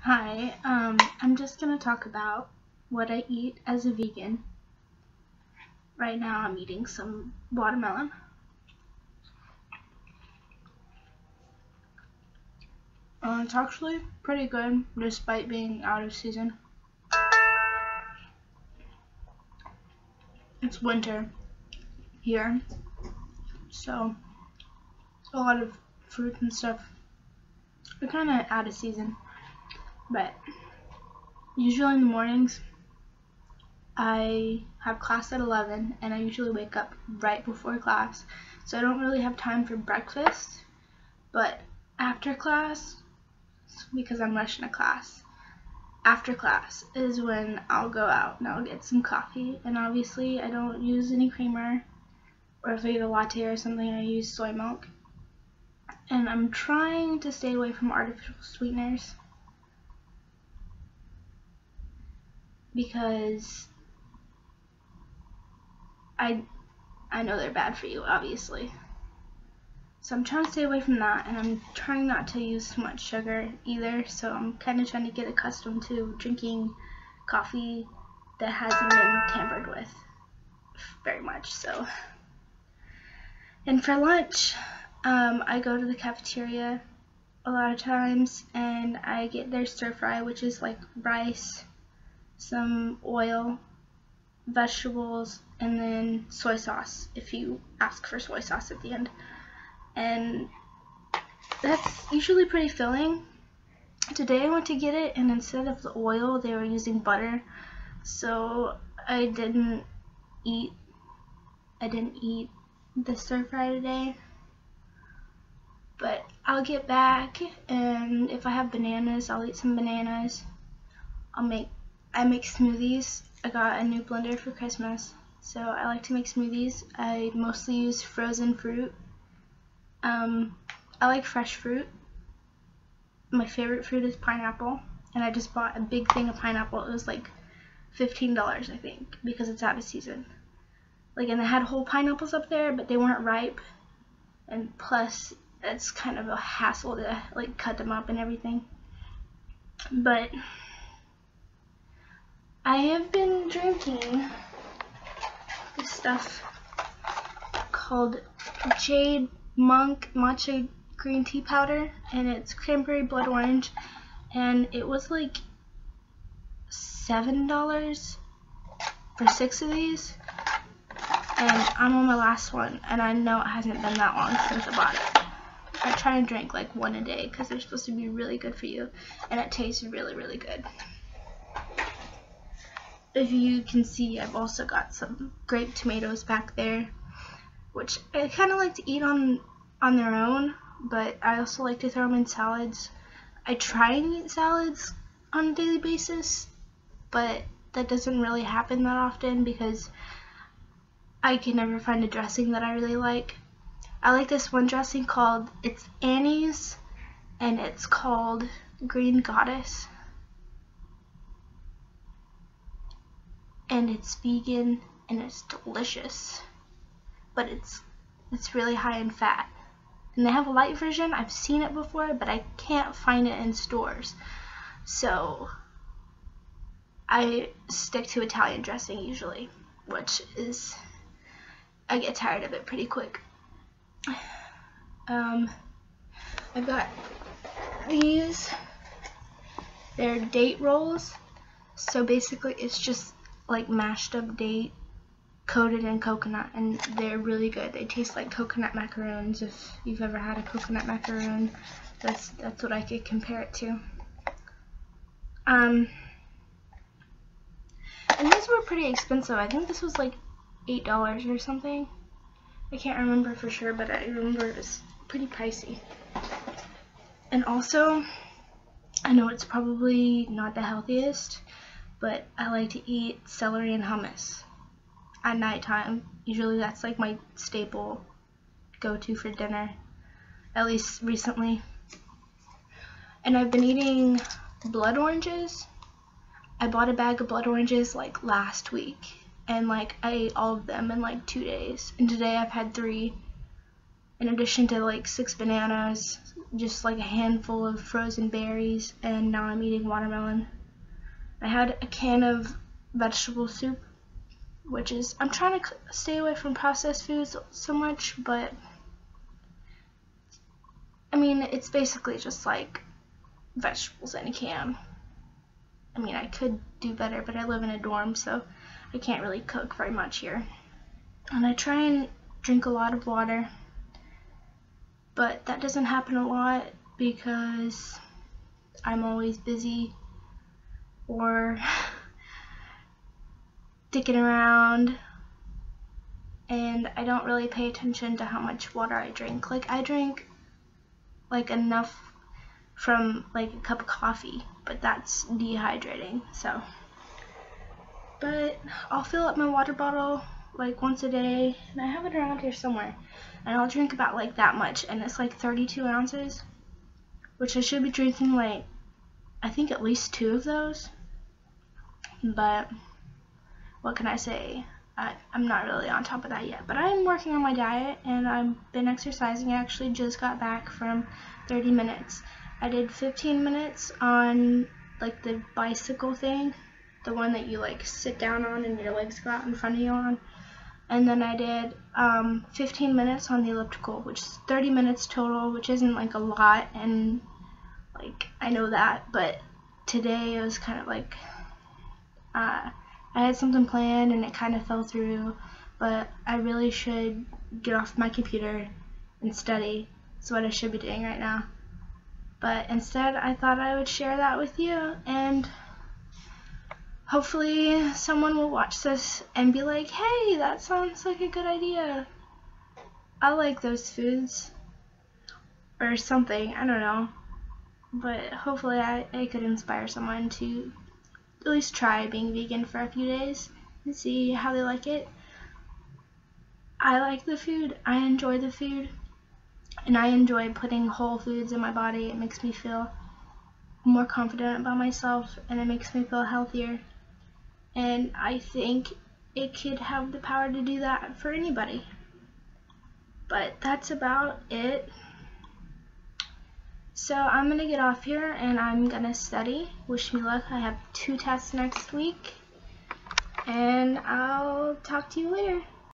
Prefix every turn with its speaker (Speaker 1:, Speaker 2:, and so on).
Speaker 1: Hi, I'm just gonna talk about what I eat as a vegan. Right now I'm eating some watermelon. It's actually pretty good despite being out of season. It's winter here, so a lot of fruit and stuff are kind of out of season. But usually in the mornings I have class at 11 and I usually wake up right before class, so I don't really have time for breakfast. But after class, because I'm rushing to class, after class is when I'll go out and I'll get some coffee, and obviously I don't use any creamer, or if I get a latte or something I use soy milk. And I'm trying to stay away from artificial sweeteners because I know they're bad for you, obviously. So I'm trying to stay away from that, and I'm trying not to use too much sugar either, so I'm kind of trying to get accustomed to drinking coffee that hasn't been tampered with very much. So, and for lunch, I go to the cafeteria a lot of times and I get their stir fry, which is like rice, some oil, vegetables, and then soy sauce if you ask for soy sauce at the end. And that's usually pretty filling. Today I went to get it, and instead of the oil they were using butter, so I didn't eat the stir fry today. But I'll get back, and if I have bananas, I'll eat some bananas. I make smoothies. I got a new blender for Christmas, so I like to make smoothies. I mostly use frozen fruit. I like fresh fruit. My favorite fruit is pineapple, and I just bought a big thing of pineapple. It was like $15, I think, because it's out of season. And they had whole pineapples up there, but they weren't ripe, and plus it's kind of a hassle to cut them up and everything. But I have been drinking this stuff called Jade Monk Matcha Green Tea Powder, and it's cranberry blood orange, and it was like $7 for 6 of these, and I'm on my last one, and I know it hasn't been that long since I bought it. I try and drink like one a day because they're supposed to be really good for you, and it tastes really, really good. If you can see, I've also got some grape tomatoes back there, which I kind of like to eat on their own, but I also like to throw them in salads. I try and eat salads on a daily basis, but that doesn't really happen that often because I can never find a dressing that I really like. I like this one dressing called, it's Annie's, and it's called Green Goddess. And it's vegan and it's delicious, but it's really high in fat. And they have a light version. I've seen it before, but I can't find it in stores. So I stick to Italian dressing usually, which is, I get tired of it pretty quick. I've got these. They're date rolls. So basically it's just like mashed up date coated in coconut, and they're really good. They taste like coconut macaroons. If you've ever had a coconut macaroon, that's what I could compare it to. And these were pretty expensive. I think this was like $8 or something. I can't remember for sure, but I remember it was pretty pricey. And also, I know it's probably not the healthiest, but I like to eat celery and hummus at nighttime. Usually that's like my staple go-to for dinner, at least recently. And I've been eating blood oranges. I bought a bag of blood oranges like last week, and I ate all of them in like 2 days, and today I've had 3, in addition to like 6 bananas, just like a handful of frozen berries, and now I'm eating watermelon. I had a can of vegetable soup, which is, I'm trying to stay away from processed foods so much, but I mean, it's basically just like vegetables in a can. I mean, I could do better, but I live in a dorm, so I can't really cook very much here. And I try and drink a lot of water, but that doesn't happen a lot because I'm always busy or dicking around, and I don't really pay attention to how much water I drink. Like, I drink like enough from like a cup of coffee, but that's dehydrating. So, but I'll fill up my water bottle like once a day, and I have it around here somewhere, and I'll drink about like that much, and it's like 32 ounces, which I should be drinking like, I think at least 2 of those, but what can I say? I'm not really on top of that yet, but I'm working on my diet, and I've been exercising. I actually just got back from 30 minutes. I did 15 minutes on like the bicycle thing, the one that you like sit down on and your legs go out in front of you on, and then I did 15 minutes on the elliptical, which is 30 minutes total, which isn't like a lot, and like I know that, but today it was kind of like I had something planned and it kind of fell through, but I really should get off my computer and study. That's what I should be doing right now. But instead, I thought I would share that with you, and hopefully someone will watch this and be like, hey, that sounds like a good idea. I like those foods. Or something, I don't know. But hopefully I could inspire someone to at least try being vegan for a few days and see how they like it. I like the food, I enjoy the food, and I enjoy putting whole foods in my body. It makes me feel more confident about myself, and it makes me feel healthier, and I think it could have the power to do that for anybody. But that's about it. So I'm gonna get off here and I'm gonna study. Wish me luck. I have 2 tests next week, and I'll talk to you later.